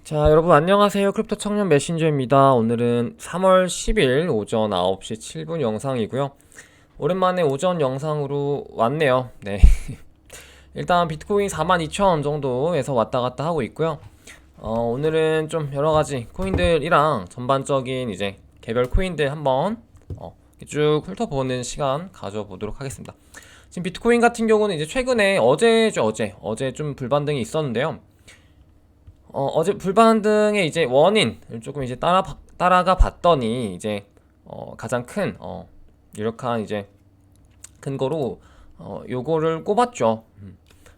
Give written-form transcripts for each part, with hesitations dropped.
자, 여러분 안녕하세요. 크립토 청년 메신저입니다. 오늘은 3월 10일 오전 9시 7분 영상이고요. 오랜만에 오전 영상으로 왔네요. 네. 일단 비트코인 42,000원 정도에서 왔다 갔다 하고 있고요. 오늘은 좀 여러 가지 코인들이랑 전반적인 이제 개별 코인들 한번 쭉 훑어보는 시간 가져보도록 하겠습니다. 지금 비트코인 같은 경우는 이제 최근에 어제 좀 불반등이 있었는데요. 어제 불반등의 이제 원인을 조금 이제 따라가 봤더니 이제 가장 큰 유력한 이제 근거로 요거를 꼽았죠.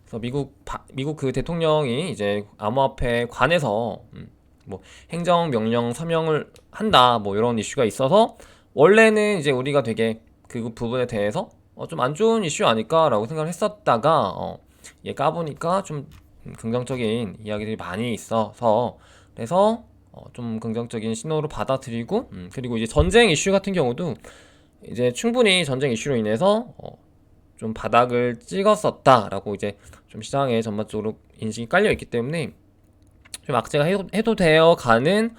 그래서 미국 그 대통령이 이제 암호화폐 관해서 뭐 행정명령 서명을 한다 뭐 이런 이슈가 있어서 원래는 이제 우리가 되게 그 부분에 대해서 좀 안 좋은 이슈 아닐까라고 생각을 했었다가 얘 까보니까 좀 긍정적인 이야기들이 많이 있어서 그래서 좀 긍정적인 신호로 받아들이고 그리고 이제 전쟁 이슈 같은 경우도 이제 충분히 전쟁 이슈로 인해서 좀 바닥을 찍었었다라고 이제 좀 시장에 전반적으로 인식이 깔려 있기 때문에 좀 악재가 해도 되어 가는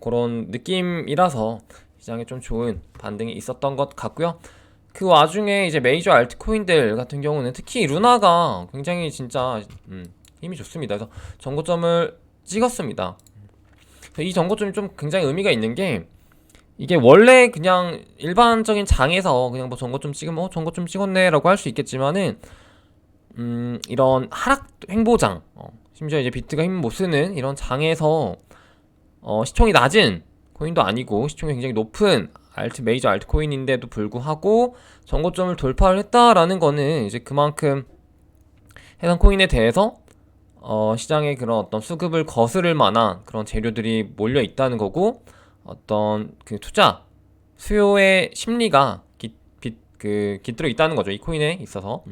그런 느낌이라서 시장에 좀 좋은 반등이 있었던 것 같고요. 그 와중에 이제 메이저 알트코인들 같은 경우는 특히 루나가 굉장히 진짜 힘이 좋습니다. 그래서 정고점을 찍었습니다. 이 정고점이 좀 굉장히 의미가 있는 게 이게 원래 그냥 일반적인 장에서 그냥 뭐 정고점 찍으면 정고점 찍었네 라고 할 수 있겠지만은 이런 하락 횡보장 심지어 이제 비트가 힘 못 쓰는 이런 장에서 시총이 낮은 코인도 아니고 시총이 굉장히 높은 메이저 알트코인인데도 불구하고 정고점을 돌파를 했다라는 거는 이제 그만큼 해당 코인에 대해서 시장에 그런 어떤 수급을 거스를 만한 그런 재료들이 몰려 있다는 거고 어떤 그 투자 수요의 심리가 깃들어 있다는 거죠. 이 코인에 있어서.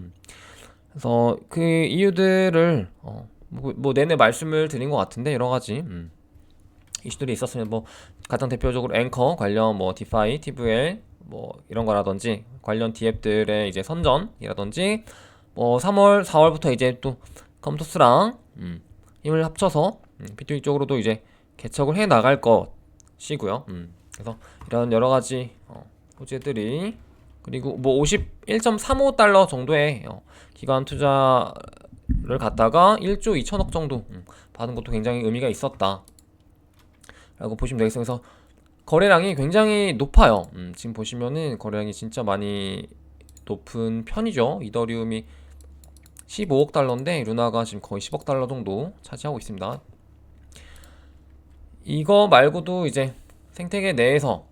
그래서 그 이유들을 뭐 내내 말씀을 드린 것 같은데 여러 가지 이슈들이 있었으면 뭐 가장 대표적으로 앵커 관련 뭐 디파이, TVL 뭐 이런 거라든지 관련 디앱들의 이제 선전이라든지 뭐 3월, 4월부터 이제 또 컴토스랑 힘을 합쳐서 B2B 쪽으로도 이제 개척을 해 나갈 것이고요. 그래서 이런 여러 가지 호재들이 그리고 뭐 51.35달러 정도의 기관 투자를 갖다가 1조 2천억 정도 받은 것도 굉장히 의미가 있었다 라고 보시면 되겠어요. 그래서 거래량이 굉장히 높아요. 지금 보시면은 거래량이 진짜 많이 높은 편이죠. 이더리움이 15억 달러인데 루나가 지금 거의 10억 달러 정도 차지하고 있습니다. 이거 말고도 이제 생태계 내에서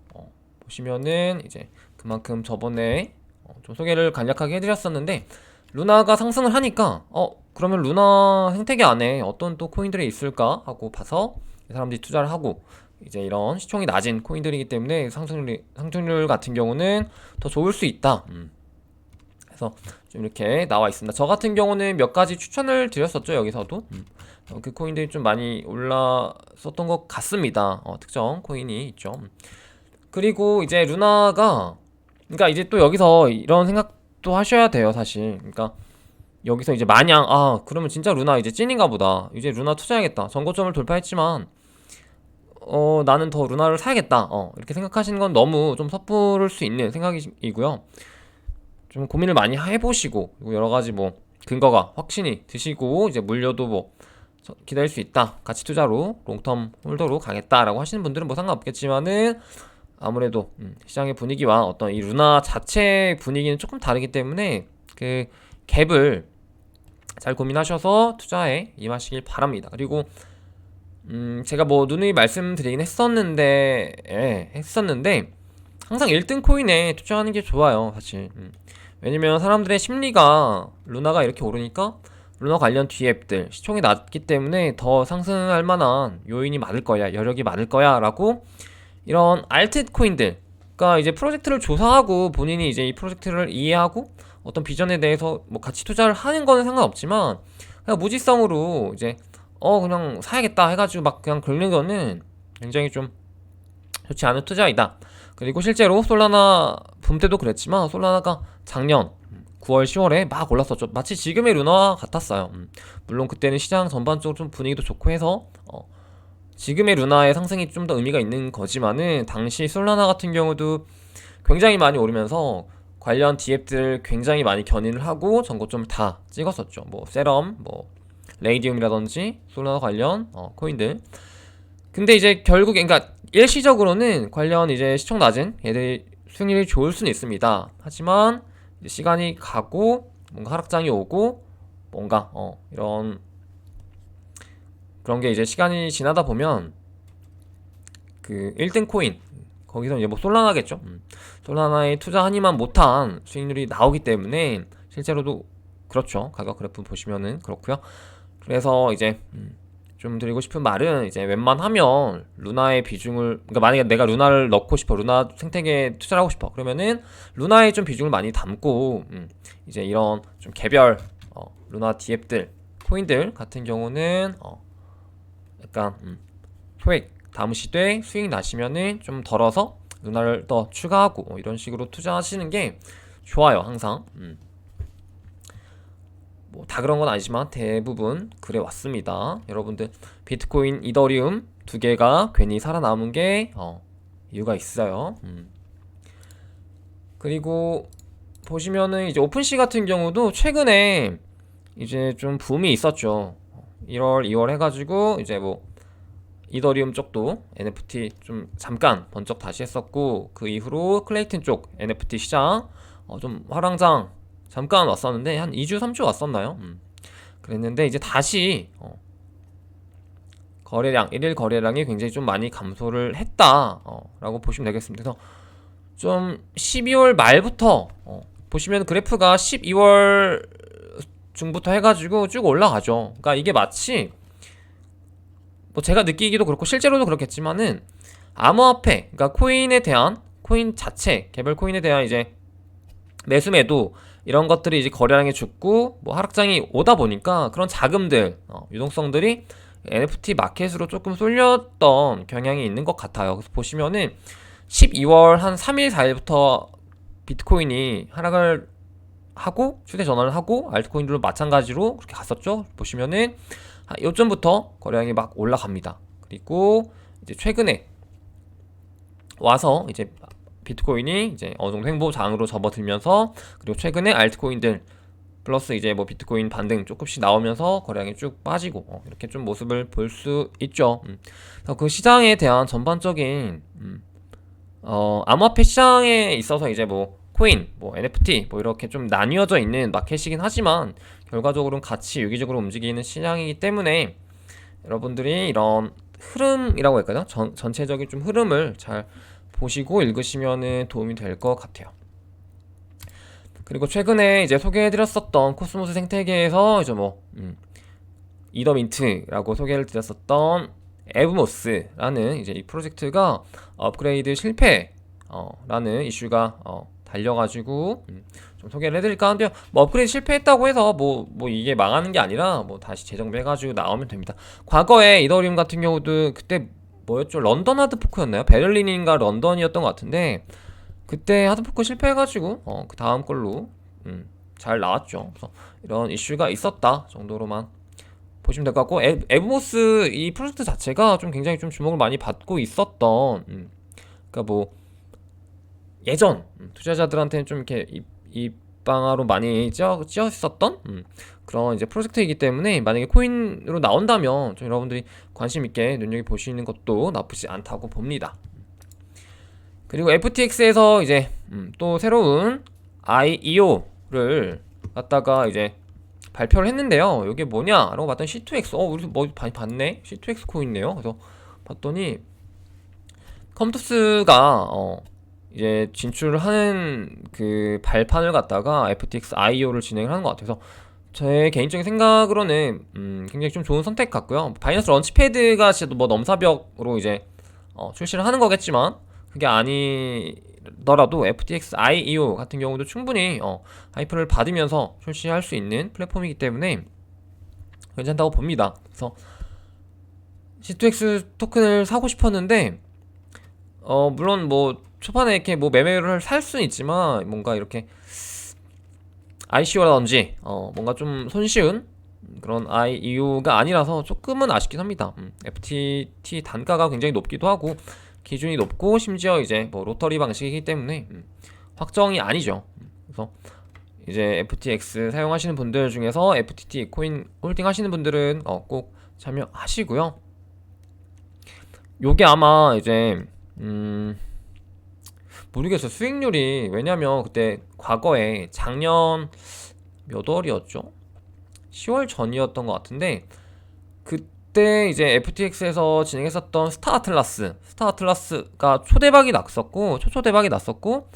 보시면은 이제 그만큼 저번에 좀 소개를 간략하게 해드렸었는데 루나가 상승을 하니까 그러면 루나 생태계 안에 어떤 또 코인들이 있을까 하고 봐서 사람들이 투자를 하고 이제 이런 시총이 낮은 코인들이기 때문에 상승률 같은 경우는 더 좋을 수 있다. 그래서 좀 이렇게 나와 있습니다. 저 같은 경우는 몇 가지 추천을 드렸었죠. 여기서도 그 코인들이 좀 많이 올랐었던 것 같습니다. 특정 코인이 있죠. 그리고 이제 루나가 그러니까 이제 또 여기서 이런 생각도 하셔야 돼요. 사실 그러니까 여기서 이제 마냥 그러면 진짜 루나 이제 찐인가 보다. 이제 루나 투자해야겠다. 정고점을 돌파했지만 나는 더 루나를 사야겠다. 이렇게 생각하시는 건 너무 좀 섣부를 수 있는 생각이고요. 좀 고민을 많이 해보시고 여러 가지 뭐 근거가 확신이 드시고 이제 물려도 뭐 기다릴 수 있다. 가치 투자로 롱텀 홀더로 가겠다라고 하시는 분들은 뭐 상관없겠지만은 아무래도 시장의 분위기와 어떤 이 루나 자체 분위기는 조금 다르기 때문에 그 갭을 잘 고민하셔서 투자에 임하시길 바랍니다. 그리고 제가 뭐 누누이 말씀드리긴 했었는데 항상 1등 코인에 투자하는 게 좋아요. 사실 왜냐면 사람들의 심리가 루나가 이렇게 오르니까 루나 관련 D앱들 시총이 낮기 때문에 더 상승할 만한 요인이 많을 거야, 여력이 많을 거야 라고 이런 알트 코인들 그러니까 이제 프로젝트를 조사하고 본인이 이제 이 프로젝트를 이해하고 어떤 비전에 대해서 뭐 같이 투자를 하는 거는 상관없지만 그냥 무지성으로 이제 그냥 사야겠다 해가지고 막 그냥 긁는 거는 굉장히 좀 좋지 않은 투자이다. 그리고 실제로 솔라나 붐 때도 그랬지만 솔라나가 작년 9월, 10월에 막 올랐었죠. 마치 지금의 루나와 같았어요. 물론 그때는 시장 전반적으로 좀 분위기도 좋고 해서 지금의 루나의 상승이 좀 더 의미가 있는 거지만은 당시 솔라나 같은 경우도 굉장히 많이 오르면서 관련 디앱들 굉장히 많이 견인을 하고 전고점을 다 찍었었죠. 뭐 세럼, 뭐 레이디움이라든지 솔라나 관련 코인들. 근데 이제 결국에 그러니까 일시적으로는 관련 이제 시총 낮은 얘들이 수익률이 좋을 수는 있습니다. 하지만 이제 시간이 가고 뭔가 하락장이 오고 뭔가 이런 그런 게 이제 시간이 지나다 보면 그 1등 코인 거기서 이제 뭐 솔라나겠죠. 솔라나에 투자하니만 못한 수익률이 나오기 때문에 실제로도 그렇죠. 가격 그래프 보시면은 그렇고요. 그래서 이제 좀 드리고 싶은 말은 이제 웬만하면 루나의 비중을 그러니까 만약에 내가 루나를 넣고 싶어 루나 생태계에 투자를 하고 싶어 그러면은 루나에 좀 비중을 많이 담고 이제 이런 좀 개별 루나 디앱들 코인들 같은 경우는 약간 소액 담으시되 수익 나시면은 좀 덜어서 루나를 더 추가하고 이런 식으로 투자하시는 게 좋아요. 항상 뭐 다 그런 건 아니지만 대부분 그래 왔습니다. 여러분들 비트코인, 이더리움 두 개가 괜히 살아남은 게 이유가 있어요. 그리고 보시면은 이제 오픈시 같은 경우도 최근에 이제 좀 붐이 있었죠. 1월, 2월 해가지고 이제 뭐 이더리움 쪽도 NFT 좀 잠깐 번쩍 다시 했었고 그 이후로 클레이튼 쪽 NFT 시장 좀 화랑장 잠깐 왔었는데 한 2주, 3주 왔었나요? 그랬는데 이제 다시 거래량, 1일 거래량이 굉장히 좀 많이 감소를 했다 라고 보시면 되겠습니다. 그래서 좀 12월 말부터 보시면 그래프가 12월 중부터 해가지고 쭉 올라가죠. 그러니까 이게 마치 뭐 제가 느끼기도 그렇고 실제로도 그렇겠지만은 암호화폐, 그러니까 코인에 대한 코인 자체, 개별 코인에 대한 이제 매수매도 이런 것들이 이제 거래량이 죽고 뭐 하락장이 오다 보니까 그런 자금들, 유동성들이 NFT 마켓으로 조금 쏠렸던 경향이 있는 것 같아요. 그래서 보시면은 12월 한 3일, 4일부터 비트코인이 하락을 하고 추세 전환을 하고 알트코인들도 마찬가지로 그렇게 갔었죠. 보시면은 요점부터 거래량이 막 올라갑니다. 그리고 이제 최근에 와서 이제 비트코인이 이제 어느 정도 횡보장으로 접어들면서 그리고 최근에 알트코인들 플러스 이제 뭐 비트코인 반등 조금씩 나오면서 거래량이 쭉 빠지고 이렇게 좀 모습을 볼 수 있죠. 그래서 그 시장에 대한 전반적인 암호화폐 시장에 있어서 이제 뭐 코인, 뭐 NFT 뭐 이렇게 좀 나뉘어져 있는 마켓이긴 하지만 결과적으로는 같이 유기적으로 움직이는 시장이기 때문에 여러분들이 이런 흐름이라고 할까요? 전체적인 좀 흐름을 잘 보시고 읽으시면 도움이 될 것 같아요. 그리고 최근에 이제 소개해드렸었던 코스모스 생태계에서 이제 뭐 이더민트라고 소개를 드렸었던 에브모스라는 이제 이 프로젝트가 업그레이드 실패라는 이슈가 달려가지고 좀 소개를 해드릴까 하는데요. 뭐 업그레이드 실패했다고 해서 뭐 이게 망하는 게 아니라 뭐 다시 재정비해가지고 나오면 됩니다. 과거에 이더리움 같은 경우도 그때 뭐였죠? 런던 하드포크였나요? 베를린인가 런던이었던 것 같은데 그때 하드포크 실패해가지고 그 다음 걸로 잘 나왔죠. 그래서 이런 이슈가 있었다 정도로만 보시면 될 것 같고 에브모스 이 프로젝트 자체가 좀 굉장히 좀 주목을 많이 받고 있었던 그러니까 뭐 예전 투자자들한테는 좀 이렇게 입방아로 많이 찌었었던 그런 이제 프로젝트이기 때문에 만약에 코인으로 나온다면 좀 여러분들이 관심 있게 눈여겨보시는 것도 나쁘지 않다고 봅니다. 그리고 FTX에서 이제 또 새로운 IEO를 갖다가 이제 발표를 했는데요. 이게 뭐냐라고 봤더니 C2X 우리 뭐 많이 봤네. C2X 코인이네요. 그래서 봤더니 컴투스가 이제 진출을 하는 그 발판을 갖다가 FTX IEO를 진행을 하는 것 같아서 제 개인적인 생각으로는 굉장히 좀 좋은 선택 같고요. 바이낸스 런치패드가 진짜 뭐 넘사벽으로 이제 출시를 하는 거겠지만 그게 아니더라도 FTX IEO 같은 경우도 충분히 하이프를 받으면서 출시할 수 있는 플랫폼이기 때문에 괜찮다고 봅니다. 그래서 C2X 토큰을 사고 싶었는데 물론 뭐 초반에 이렇게 뭐 매매를 살 수는 있지만 뭔가 이렇게 ICO라든지 뭔가 좀 손쉬운 그런 이유가 아니라서 조금은 아쉽긴 합니다. FTT 단가가 굉장히 높기도 하고 기준이 높고 심지어 이제 뭐 로터리 방식이기 때문에 확정이 아니죠. 그래서 이제 FTX 사용하시는 분들 중에서 FTT 코인 홀딩 하시는 분들은 꼭 참여하시고요. 요게 아마 이제 모르겠어요. 수익률이, 왜냐면 그때 과거에 작년 몇 월이었죠? 10월 전이었던 것 같은데, 그때 이제 FTX에서 진행했었던 스타 아틀라스가 초대박이 났었고, 초초대박이 났었고,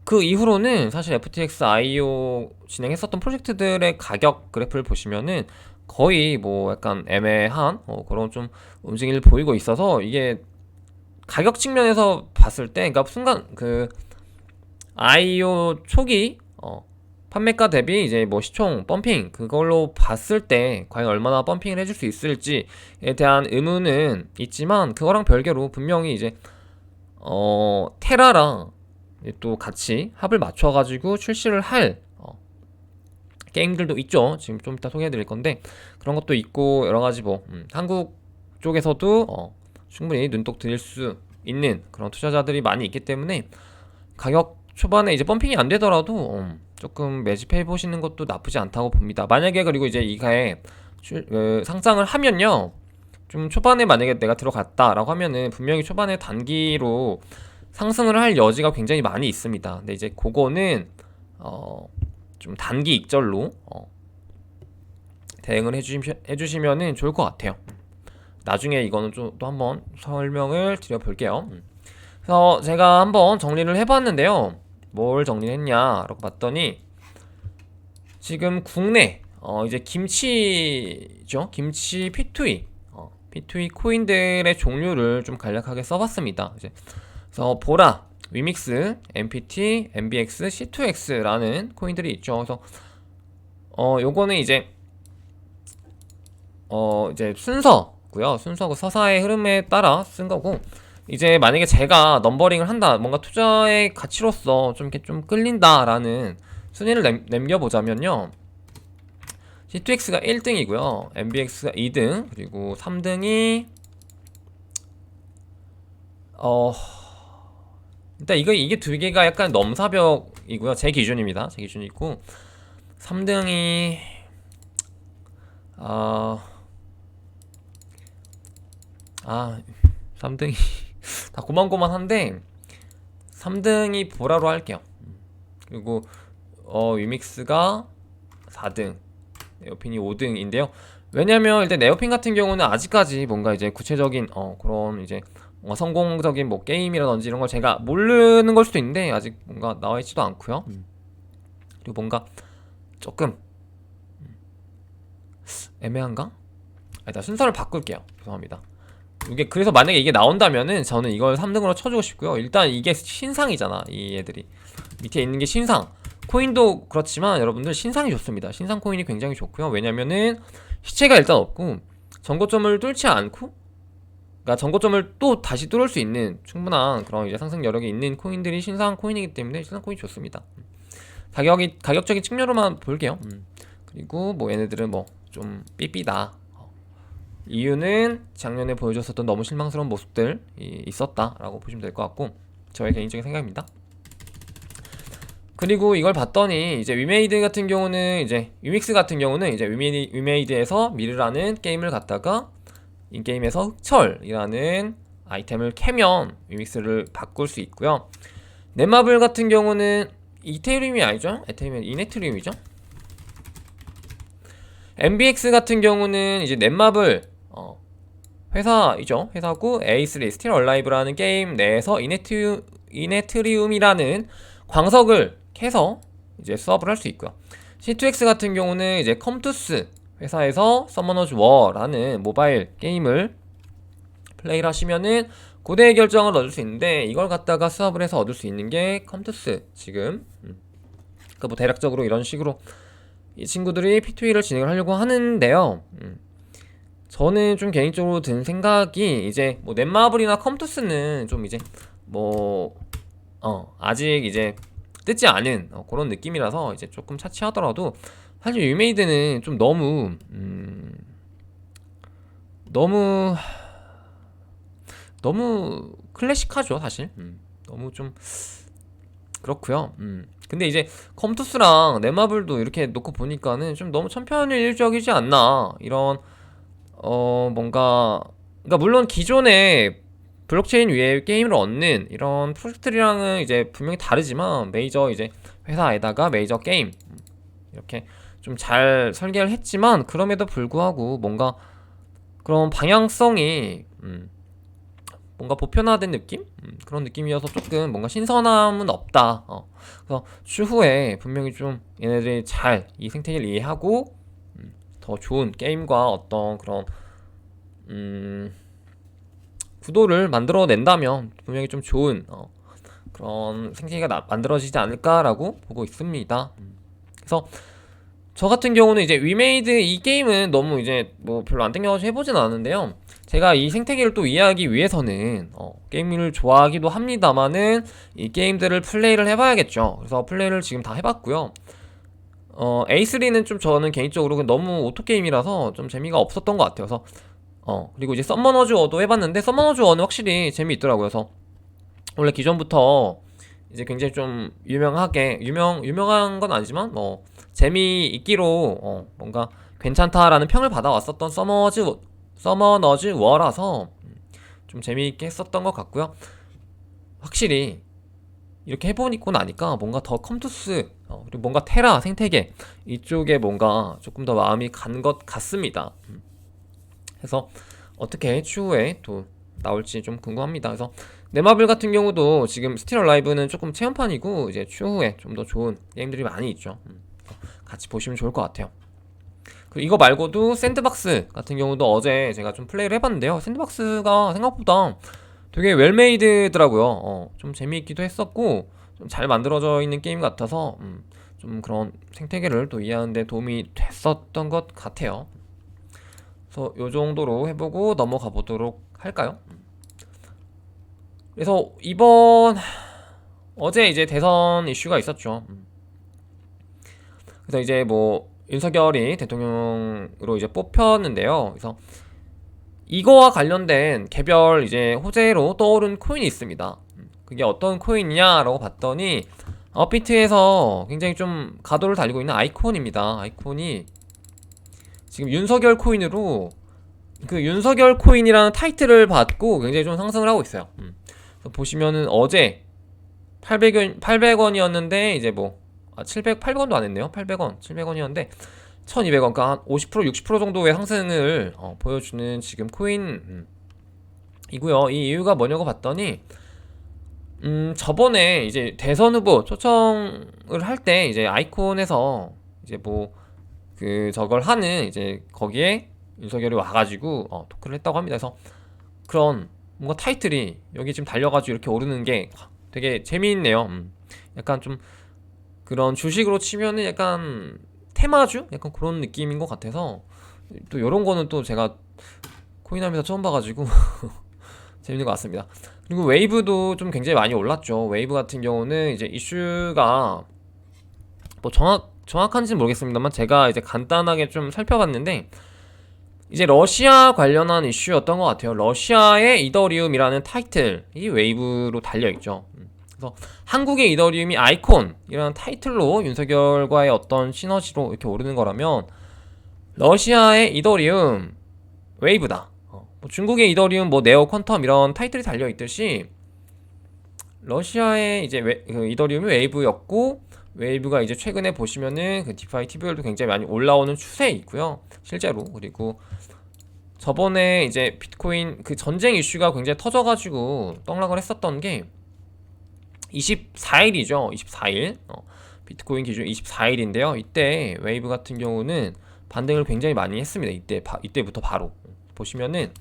그 이후로는 사실 FTX IO 진행했었던 프로젝트들의 가격 그래프를 보시면은 거의 뭐 약간 애매한 그런 좀 움직임을 보이고 있어서, 이게 가격 측면에서 봤을 때, 그러니까 순간 그 IO 초기 판매가 대비 이제 뭐 시총 펌핑 그걸로 봤을 때 과연 얼마나 펌핑을 해줄 수 있을지에 대한 의문은 있지만, 그거랑 별개로 분명히 이제 테라랑 또 같이 합을 맞춰가지고 출시를 할 게임들도 있죠. 지금 좀 이따 소개해드릴 건데, 그런 것도 있고 여러가지 뭐 한국 쪽에서도 충분히 눈독 들일 수 있는 그런 투자자들이 많이 있기 때문에, 가격 초반에 이제 펌핑이 안 되더라도 조금 매집해 보시는 것도 나쁘지 않다고 봅니다. 만약에 그리고 이제 이가에 상장을 하면요, 좀 초반에 만약에 내가 들어갔다라고 하면은 분명히 초반에 단기로 상승을 할 여지가 굉장히 많이 있습니다. 근데 이제 그거는 좀 단기 익절로 대응을 해주시면은 좋을 것 같아요. 나중에 이거는 좀 또 한번 설명을 드려볼게요. 그래서 제가 한번 정리를 해봤는데요. 뭘 정리했냐라고 봤더니, 지금 국내 이제 김치죠. 김치 P2E 코인들의 종류를 좀 간략하게 써봤습니다. 이제 그래서 보라, 위믹스, MPT, MBX, C2X라는 코인들이 있죠. 그래서 요거는 이제 이제 순서고요. 순서고 서사의 흐름에 따라 쓴 거고, 이제 만약에 제가 넘버링을 한다, 뭔가 투자의 가치로서 좀 이렇게 좀 끌린다라는 순위를 남겨보자면요, C2X가 1등이고요, MBX가 2등, 그리고 3등이 일단 이게 두 개가 약간 넘사벽이고요. 제 기준입니다. 제 기준이 있고, 3등이 3등이 다 고만고만한데 3등이 보라로 할게요. 그리고 위믹스가 4등, 네오핀이 5등인데요. 왜냐면 일단 네오핀 같은 경우는 아직까지 뭔가 이제 구체적인 그런 이제 성공적인 뭐 게임이라든지 이런 걸 제가 모르는 걸 수도 있는데, 아직 뭔가 나와 있지도 않고요. 그리고 뭔가 조금 애매한가? 일단 순서를 바꿀게요. 죄송합니다. 이게 그래서 만약에 이게 나온다면은 저는 이걸 3등으로 쳐주고 싶고요. 일단 이게 신상이잖아. 이 애들이 밑에 있는 게 신상 코인도 그렇지만, 여러분들 신상이 좋습니다. 신상 코인이 굉장히 좋고요. 왜냐면은 시체가 일단 없고 전고점을 뚫지 않고, 그러니까 전고점을 또 다시 뚫을 수 있는 충분한 그런 이제 상승 여력이 있는 코인들이 신상 코인이기 때문에 신상 코인이 좋습니다. 가격적인 측면으로만 볼게요. 그리고 뭐 얘네들은 뭐 좀 삐삐다. 이유는 작년에 보여줬었던 너무 실망스러운 모습들이 있었다라고 보시면 될 것 같고, 저의 개인적인 생각입니다. 그리고 이걸 봤더니 이제 위메이드 같은 경우는, 이제 유믹스 같은 경우는 이제 위메이드에서 미르라는 게임을 갖다가 인게임에서 흑철이라는 아이템을 캐면 위믹스를 바꿀 수 있고요. 넷마블 같은 경우는 이테리움이 아니죠? 이네트리움이죠? MBX 같은 경우는 이제 넷마블 회사이죠. 회사고, A3 스틸 얼라이브라는 게임 내에서 이네트리움이라는 광석을 캐서 이제 수업을 할 수 있고요. C2X 같은 경우는 이제 컴투스 회사에서 서머너즈 워라는 모바일 게임을 플레이를 하시면은 고대의 결정을 얻을 수 있는데, 이걸 갖다가 수업을 해서 얻을 수 있는 게 컴투스 지금 그 뭐 대략적으로 이런 식으로 이 친구들이 P2E를 진행을 하려고 하는데요. 저는 좀 개인적으로 든 생각이, 이제 뭐 넷마블이나 컴투스는 좀 이제 뭐 아직 이제 뜯지 않은 그런 느낌이라서 이제 조금 차치하더라도 사실 위메이드는 좀 너무 너무 클래식하죠 사실. 너무 좀 그렇고요. 근데 이제 컴투스랑 넷마블도 이렇게 놓고 보니까는 좀 너무 천편일률적이지 않나 이런 뭔가 그러니까 물론 기존의 블록체인 위에 게임을 얻는 이런 프로젝트들이랑은 이제 분명히 다르지만 메이저 이제 회사에다가 메이저 게임 이렇게 좀 잘 설계를 했지만 그럼에도 불구하고 뭔가 그런 방향성이 뭔가 보편화된 느낌? 그런 느낌이어서 조금 뭔가 신선함은 없다. 그래서 추후에 분명히 좀 얘네들이 잘 이 생태계를 이해하고 더 좋은 게임과 어떤 그런 구도를 만들어낸다면 분명히 좀 좋은 그런 생태계가 만들어지지 않을까라고 보고 있습니다. 그래서 저 같은 경우는 이제 위메이드 이 게임은 너무 이제 뭐 별로 안 땡겨가지고 해보진 않았는데요. 제가 이 생태계를 또 이해하기 위해서는 게임을 좋아하기도 합니다만은 이 게임들을 플레이를 해봐야겠죠. 그래서 플레이를 지금 다 해봤고요. A3는 좀 저는 개인적으로 너무 오토게임이라서 좀 재미가 없었던 것 같아요. 그래서 그리고 이제 서머너즈 워도 해봤는데 서머너즈 워는 확실히 재미있더라고요. 그래서 원래 기존부터 이제 굉장히 좀 유명한 건 아니지만 뭐 재미있기로 뭔가 괜찮다라는 평을 받아왔었던 서머너즈 워라서 좀 재미있게 했었던 것 같고요. 확실히 이렇게 해보고 나니까 뭔가 더 컴투스 그리고 뭔가 테라 생태계 이쪽에 뭔가 조금 더 마음이 간 것 같습니다. 그래서 어떻게 추후에 또 나올지 좀 궁금합니다. 그래서 네마블 같은 경우도 지금 스틸 얼라이브는 조금 체험판이고 이제 추후에 좀 더 좋은 게임들이 많이 있죠. 같이 보시면 좋을 것 같아요. 그리고 이거 말고도 샌드박스 같은 경우도 어제 제가 좀 플레이를 해봤는데요. 샌드박스가 생각보다 되게 웰메이드더라고요. 좀 재미있기도 했었고 좀 잘 만들어져 있는 게임 같아서 좀 그런 생태계를 또 이해하는 데 도움이 됐었던 것 같아요. 그래서 요 정도로 해보고 넘어가 보도록 할까요? 그래서 어제 이제 대선 이슈가 있었죠. 그래서 이제 뭐 윤석열이 대통령으로 이제 뽑혔는데요. 그래서 이거와 관련된 개별 이제 호재로 떠오른 코인이 있습니다. 그게 어떤 코인이냐라고 봤더니 업비트에서 굉장히 좀 가도를 달리고 있는 아이콘입니다. 아이콘이 지금 윤석열 코인으로 그 윤석열 코인이라는 타이틀을 받고 굉장히 좀 상승을 하고 있어요. 보시면은 어제 800원이었는데 이제 뭐 800원도 안 했네요. 700원이었는데 1200원, 그러니까 한 50%, 60% 정도의 상승을 보여주는 지금 코인이고요. 이 이유가 뭐냐고 봤더니 저번에 이제 대선 후보 초청을 할 때 이제 아이콘에서 이제 뭐 그 저걸 하는 이제 거기에 윤석열이 와가지고 토크를 했다고 합니다. 그래서 그런 뭔가 타이틀이 여기 지금 달려가지고 이렇게 오르는 게 되게 재미있네요. 약간 좀 그런 주식으로 치면은 약간 테마주? 약간 그런 느낌인 것 같아서 또 이런 거는 또 제가 코인하면서 처음 봐가지고 재밌는 것 같습니다. 그리고 웨이브도 좀 굉장히 많이 올랐죠. 웨이브 같은 경우는 이제 이슈가 뭐 정확한지는 모르겠습니다만 제가 이제 간단하게 좀 살펴봤는데 이제 러시아 관련한 이슈였던 것 같아요. 러시아의 이더리움이라는 타이틀이 웨이브로 달려있죠. 그래서 한국의 이더리움이 아이콘이라는 타이틀로 윤석열과의 어떤 시너지로 이렇게 오르는 거라면 러시아의 이더리움 웨이브다. 뭐 중국의 이더리움 뭐 네오 퀀텀 이런 타이틀이 달려있듯이 러시아의 이제 그 이더리움이 웨이브였고 웨이브가 이제 최근에 보시면은 그 디파이 TVL도 굉장히 많이 올라오는 추세에 있고요. 실제로. 그리고 저번에 이제 비트코인 그 전쟁 이슈가 굉장히 터져가지고 떡락을 했었던 게 24일이죠. 24일. 비트코인 기준 24일인데요. 이때 웨이브 같은 경우는 반등을 굉장히 많이 했습니다. 이때부터 바로. 보시면은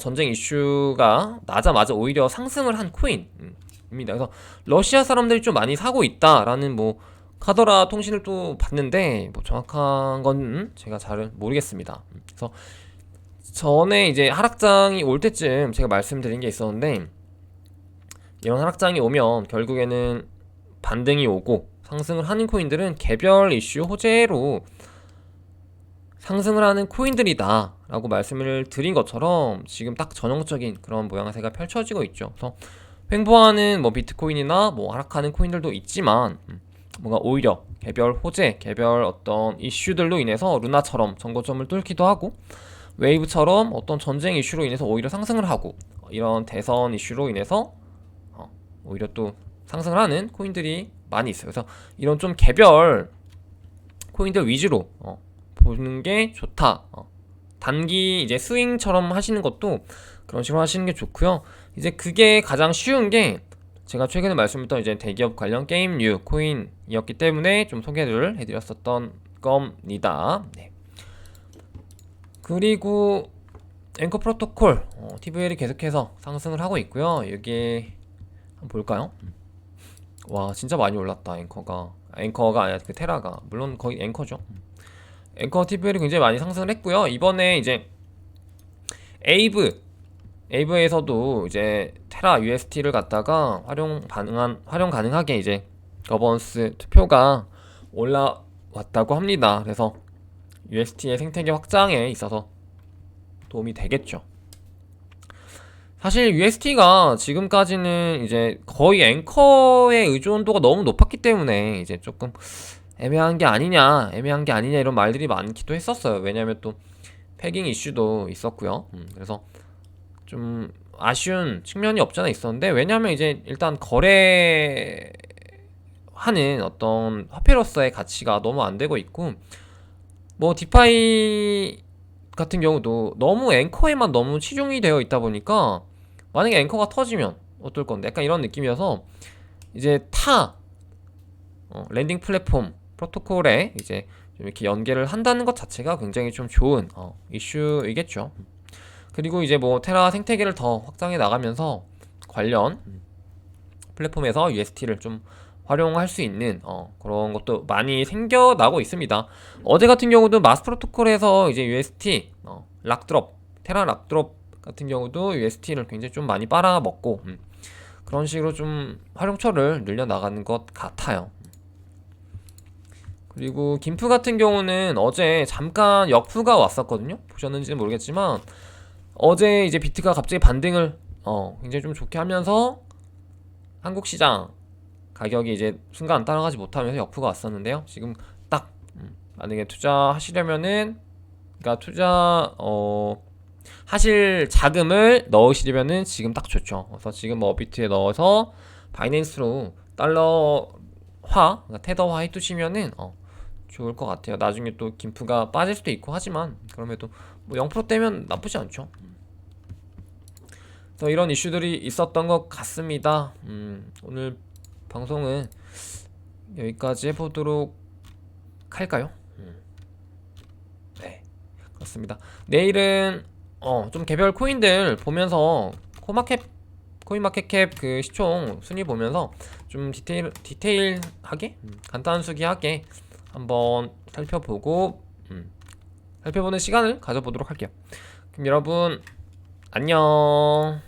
전쟁 이슈가 나자마자 오히려 상승을 한 코인입니다. 그래서 러시아 사람들이 좀 많이 사고 있다라는 뭐 카더라 통신을 또 봤는데 뭐 정확한 건 제가 잘 모르겠습니다. 그래서 전에 이제 하락장이 올 때쯤 제가 말씀드린 게 있었는데 이런 하락장이 오면 결국에는 반등이 오고 상승을 하는 코인들은 개별 이슈 호재로 상승을 하는 코인들이다 라고 말씀을 드린 것처럼 지금 딱 전형적인 그런 모양새가 펼쳐지고 있죠. 그래서 횡보하는 뭐 비트코인이나 뭐 하락하는 코인들도 있지만 뭔가 오히려 개별 호재, 개별 어떤 이슈들로 인해서 루나처럼 정고점을 뚫기도 하고 웨이브처럼 어떤 전쟁 이슈로 인해서 오히려 상승을 하고 이런 대선 이슈로 인해서 오히려 또 상승을 하는 코인들이 많이 있어요. 그래서 이런 좀 개별 코인들 위주로 보는 게 좋다. 단기 이제 스윙처럼 하시는 것도 그런 식으로 하시는 게 좋고요. 이제 그게 가장 쉬운 게 제가 최근에 말씀드렸던 이제 대기업 관련 게임류 코인이었기 때문에 좀 소개를 해드렸었던 겁니다. 네. 그리고 앵커 프로토콜 TVL이 계속해서 상승을 하고 있고요. 여기 한번 볼까요? 와 진짜 많이 올랐다. 앵커가 아니라 그 테라가 물론 거의 앵커죠. 앵커 TVL이 굉장히 많이 상승을 했고요. 이번에 이제 에이브에서도 이제 테라 UST를 갖다가 활용 가능하게 이제 거버넌스 투표가 올라왔다고 합니다. 그래서 UST의 생태계 확장에 있어서 도움이 되겠죠. 사실 UST가 지금까지는 이제 거의 앵커의 의존도가 너무 높았기 때문에 이제 조금 애매한 게 아니냐 이런 말들이 많기도 했었어요. 왜냐면 또 패깅 이슈도 있었고요. 그래서 좀 아쉬운 측면이 없잖아 있었는데, 왜냐면 이제 일단 거래하는 어떤 화폐로서의 가치가 너무 안 되고 있고, 뭐 디파이 같은 경우도 너무 앵커에만 너무 치중이 되어 있다 보니까 만약에 앵커가 터지면 어떨 건데, 약간 이런 느낌이어서 이제 타 랜딩 플랫폼 프로토콜에 이제 좀 이렇게 연계를 한다는 것 자체가 굉장히 좀 좋은 이슈이겠죠. 그리고 이제 뭐 테라 생태계를 더 확장해 나가면서 관련 플랫폼에서 UST를 좀 활용할 수 있는 그런 것도 많이 생겨나고 있습니다. 어제 같은 경우도 마스 프로토콜에서 이제 UST 락드롭, 테라 락드롭 같은 경우도 UST를 굉장히 좀 많이 빨아먹고 그런 식으로 좀 활용처를 늘려 나가는 것 같아요. 그리고 김프 같은 경우는 어제 잠깐 역프가 왔었거든요. 보셨는지는 모르겠지만 어제 이제 비트가 갑자기 반등을 굉장히 좀 좋게 하면서 한국 시장 가격이 이제 순간 따라가지 못하면서 역프가 왔었는데요. 지금 딱 만약에 투자하시려면은, 그러니까 하실 자금을 넣으시려면은 지금 딱 좋죠. 그래서 지금 비트에 넣어서 바이낸스로 달러화, 그러니까 테더화 해두시면은 좋을 것 같아요. 나중에 또 김프가 빠질 수도 있고 하지만 그럼에도 뭐 0%대면 나쁘지 않죠. 그래서 이런 이슈들이 있었던 것 같습니다. 오늘 방송은 여기까지 해보도록 할까요? 네, 그렇습니다. 내일은 좀 개별 코인들 보면서 코인마켓캡 그 시총 순위 보면서 좀 디테일하게 간단수기하게 한번 살펴보는 시간을 가져보도록 할게요. 그럼 여러분 안녕.